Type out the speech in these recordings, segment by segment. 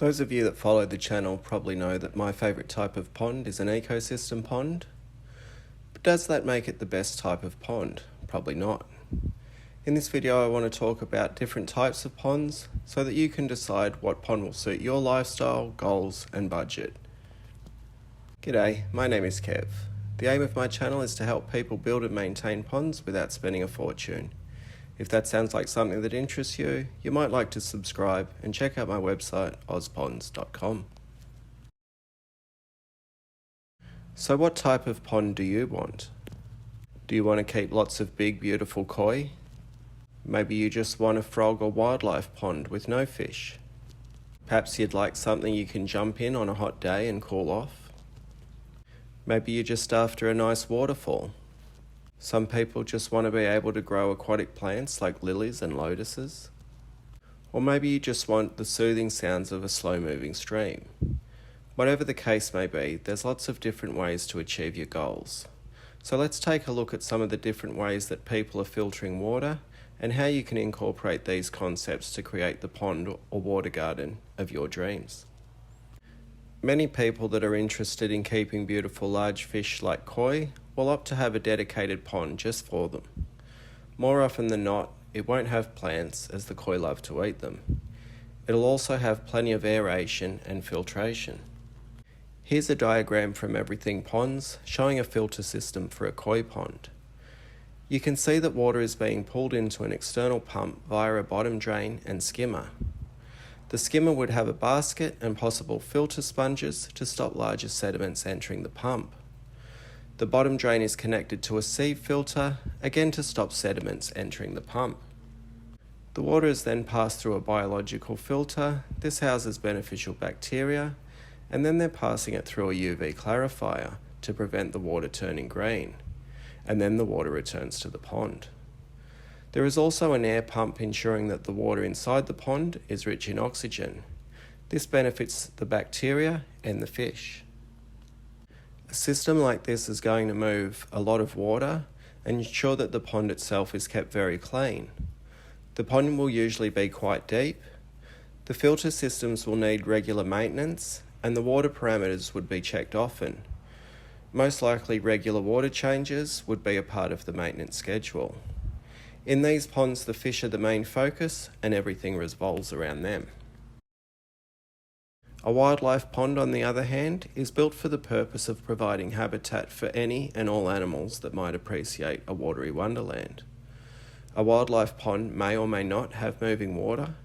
Those of you that follow the channel probably know that my favourite type of pond is an ecosystem pond. But does that make it the best type of pond? Probably not. In this video I want to talk about different types of ponds so that you can decide what pond will suit your lifestyle, goals and budget. G'day, my name is Kev. The aim of my channel is to help people build and maintain ponds without spending a fortune. If that sounds like something that interests you, you might like to subscribe and check out my website ozponds.com. So what type of pond do you want? Do you want to keep lots of big beautiful koi? Maybe you just want a frog or wildlife pond with no fish. Perhaps you'd like something you can jump in on a hot day and cool off. Maybe you're just after a nice waterfall. Some people just want to be able to grow aquatic plants like lilies and lotuses. Or maybe you just want the soothing sounds of a slow-moving stream. Whatever the case may be, there's lots of different ways to achieve your goals. So let's take a look at some of the different ways that people are filtering water and how you can incorporate these concepts to create the pond or water garden of your dreams. Many people that are interested in keeping beautiful large fish like koi will opt to have a dedicated pond just for them. More often than not, it won't have plants as the koi love to eat them. It'll also have plenty of aeration and filtration. Here's a diagram from Everything Ponds showing a filter system for a koi pond. You can see that water is being pulled into an external pump via a bottom drain and skimmer. The skimmer would have a basket and possible filter sponges to stop larger sediments entering the pump. The bottom drain is connected to a sieve filter, again to stop sediments entering the pump. The water is then passed through a biological filter. This houses beneficial bacteria, and then they're passing it through a UV clarifier to prevent the water turning green, and then the water returns to the pond. There is also an air pump ensuring that the water inside the pond is rich in oxygen. This benefits the bacteria and the fish. A system like this is going to move a lot of water and ensure that the pond itself is kept very clean. The pond will usually be quite deep. The filter systems will need regular maintenance and the water parameters would be checked often. Most likely regular water changes would be a part of the maintenance schedule. In these ponds, the fish are the main focus and everything revolves around them. A wildlife pond, on the other hand, is built for the purpose of providing habitat for any and all animals that might appreciate a watery wonderland. A wildlife pond may or may not have moving water.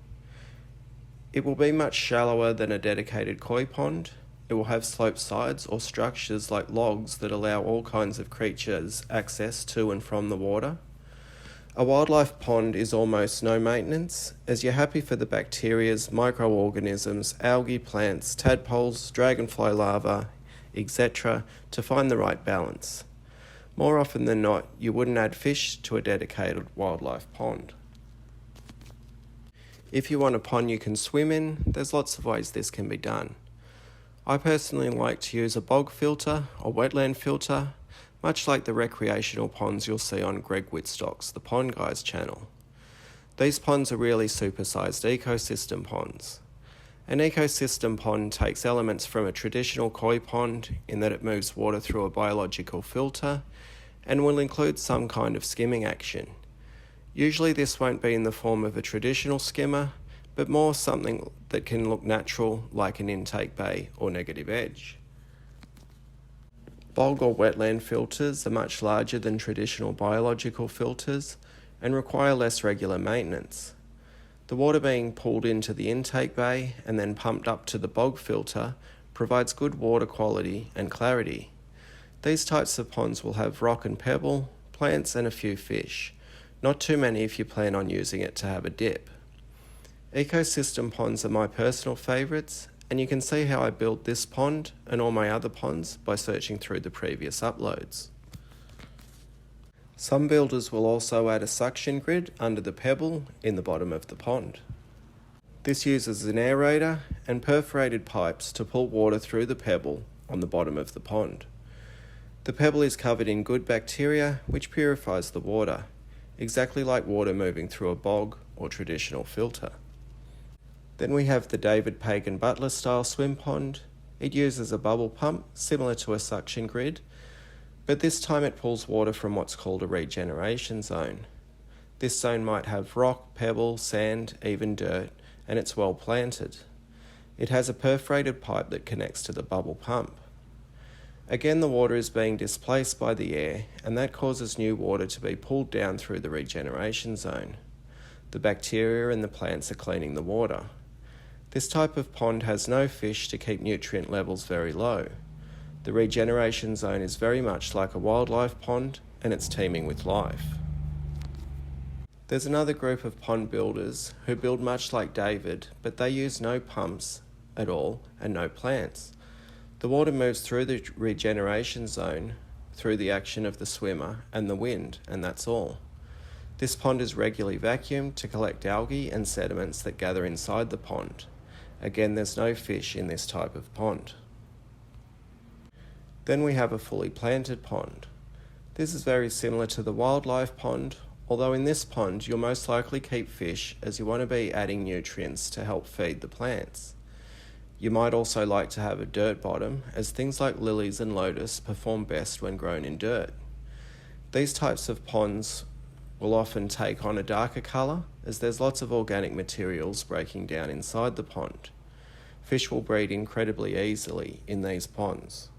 It will be much shallower than a dedicated koi pond. It will have sloped sides or structures like logs that allow all kinds of creatures access to and from the water. A wildlife pond is almost no maintenance, as you're happy for the bacterias, microorganisms, algae, plants, tadpoles, dragonfly larvae, etc. to find the right balance. More often than not, you wouldn't add fish to a dedicated wildlife pond. If you want a pond you can swim in, there's lots of ways this can be done. I personally like to use a bog filter or wetland filter, much like the recreational ponds you'll see on Greg Wittstock's The Pond Guys channel. These ponds are really supersized ecosystem ponds. An ecosystem pond takes elements from a traditional koi pond in that it moves water through a biological filter and will include some kind of skimming action. Usually this won't be in the form of a traditional skimmer, but more something that can look natural like an intake bay or negative edge. Bog or wetland filters are much larger than traditional biological filters and require less regular maintenance. The water being pulled into the intake bay and then pumped up to the bog filter provides good water quality and clarity. These types of ponds will have rock and pebble, plants and a few fish. Not too many if you plan on using it to have a dip. Ecosystem ponds are my personal favourites, and you can see how I built this pond and all my other ponds by searching through the previous uploads. Some builders will also add a suction grid under the pebble in the bottom of the pond. This uses an aerator and perforated pipes to pull water through the pebble on the bottom of the pond. The pebble is covered in good bacteria which purifies the water, exactly like water moving through a bog or traditional filter. Then we have the David Pagan Butler style swim pond. It uses a bubble pump similar to a suction grid, but this time it pulls water from what's called a regeneration zone. This zone might have rock, pebble, sand, even dirt, and it's well planted. It has a perforated pipe that connects to the bubble pump. Again, the water is being displaced by the air, and that causes new water to be pulled down through the regeneration zone. The bacteria and the plants are cleaning the water. This type of pond has no fish to keep nutrient levels very low. The regeneration zone is very much like a wildlife pond, and it's teeming with life. There's another group of pond builders who build much like David, but they use no pumps at all and no plants. The water moves through the regeneration zone through the action of the swimmer and the wind, and that's all. This pond is regularly vacuumed to collect algae and sediments that gather inside the pond. Again, there's no fish in this type of pond. Then we have a fully planted pond. This is very similar to the wildlife pond, although in this pond you'll most likely keep fish as you want to be adding nutrients to help feed the plants. You might also like to have a dirt bottom, as things like lilies and lotus perform best when grown in dirt. These types of ponds will often take on a darker colour, as there's lots of organic materials breaking down inside the pond. Fish will breed incredibly easily in these ponds.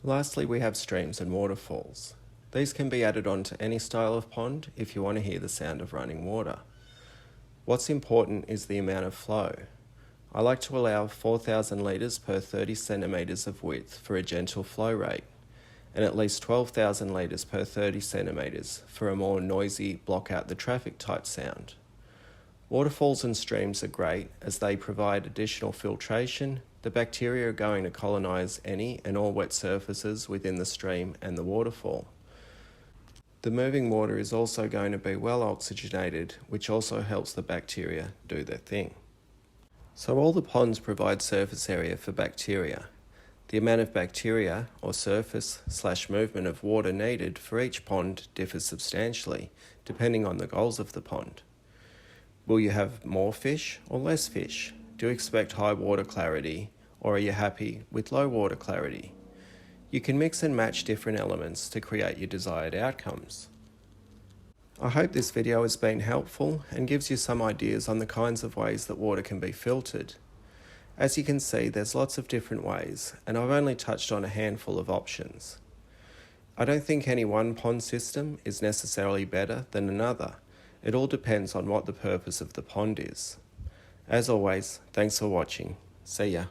Lastly, we have streams and waterfalls. These can be added onto any style of pond if you want to hear the sound of running water. What's important is the amount of flow. I like to allow 4,000 litres per 30 centimetres of width for a gentle flow rate, and at least 12,000 litres per 30 centimetres for a more noisy, block out the traffic type sound. Waterfalls and streams are great as they provide additional filtration. The bacteria are going to colonise any and all wet surfaces within the stream and the waterfall. The moving water is also going to be well oxygenated, which also helps the bacteria do their thing. So all the ponds provide surface area for bacteria. The amount of bacteria or surface/movement of water needed for each pond differs substantially, depending on the goals of the pond. Will you have more fish or less fish? Do you expect high water clarity, or are you happy with low water clarity? You can mix and match different elements to create your desired outcomes. I hope this video has been helpful and gives you some ideas on the kinds of ways that water can be filtered. As you can see, there's lots of different ways, and I've only touched on a handful of options. I don't think any one pond system is necessarily better than another. It all depends on what the purpose of the pond is. As always, thanks for watching. See ya.